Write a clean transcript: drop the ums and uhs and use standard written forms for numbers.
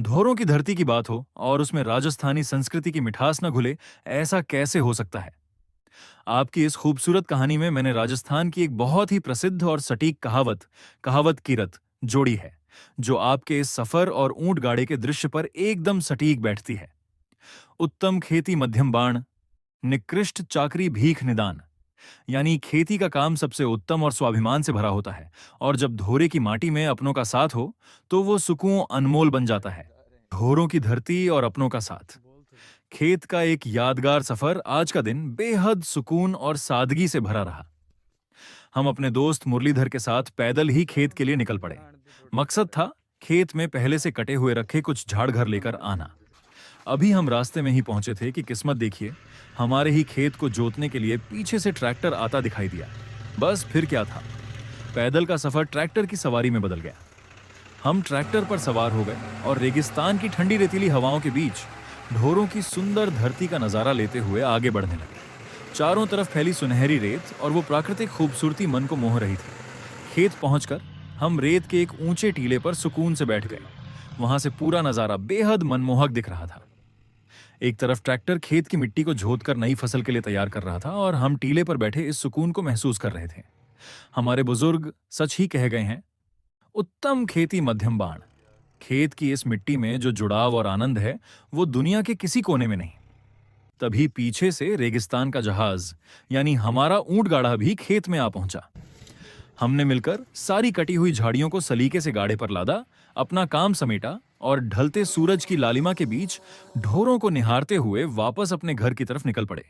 धोरों की धरती की बात हो और उसमें राजस्थानी संस्कृति की मिठास न घुले, ऐसा कैसे हो सकता है? आपकी इस खूबसूरत कहानी में मैंने राजस्थान की एक बहुत ही प्रसिद्ध और सटीक कहावत, कहावत कीरत, जोड़ी है, जो आपके इस सफर और ऊंट गाड़े के दृश्य पर एकदम सटीक बैठती है। उत्तम खेती मध्यम बाण, निकृष्ट चाकरी भीख निदान। यानी खेती का काम सबसे उत्तम और स्वाभिमान से भरा होता है, और जब धोरे की माटी में अपनों का साथ हो, तो वो सुकून अनमोल बन जाता है। धोरों की धरती और अपनों का साथ। खेत का एक यादगार सफर आज का दिन बेहद सुकून और सादगी से भरा रहा। हम अपने दोस्त मुरलीधर के साथ पैदल ही खेत के लिए निकल पड़े। मकसद था खेत में पहले से कटे हुए रखे कुछ झाड़ घर लेकर आना। अभी हम रास्ते में ही पहुंचे थे कि किस्मत देखिए, हमारे ही खेत को जोतने के लिए पीछे से ट्रैक्टर आता दिखाई दिया। बस फिर क्या था, पैदल का सफर ट्रैक्टर की सवारी में बदल गया। हम ट्रैक्टर पर सवार हो गए और रेगिस्तान की ठंडी रेतीली हवाओं के बीच ढोरों की सुंदर धरती का नजारा लेते हुए आगे बढ़ने लगे। चारों तरफ फैली सुनहरी रेत और वो प्राकृतिक खूबसूरती मन को मोह रही थी। खेत पहुंचकर हम रेत के एक ऊंचे टीले पर सुकून से बैठ गए। वहां से पूरा नजारा बेहद मनमोहक दिख रहा था। एक तरफ ट्रैक्टर खेत की मिट्टी को जोत कर नई फसल के लिए तैयार कर रहा था, और हम टीले पर बैठे इस सुकून को महसूस कर रहे थे। हमारे बुजुर्ग सच ही कह गए हैं, उत्तम खेती मध्यम बाण। खेत की इस मिट्टी में जो जुड़ाव और आनंद है, वो दुनिया के किसी कोने में नहीं। तभी पीछे से रेगिस्तान का जहाज, यानी हमारा ऊंट गाड़ा भी खेत में आ पहुंचा। हमने मिलकर सारी कटी हुई झाड़ियों को सलीके से गाड़े पर लादा, अपना काम समेटा और ढलते सूरज की लालिमा के बीच ढोरों को निहारते हुए वापस अपने घर की तरफ निकल पड़े।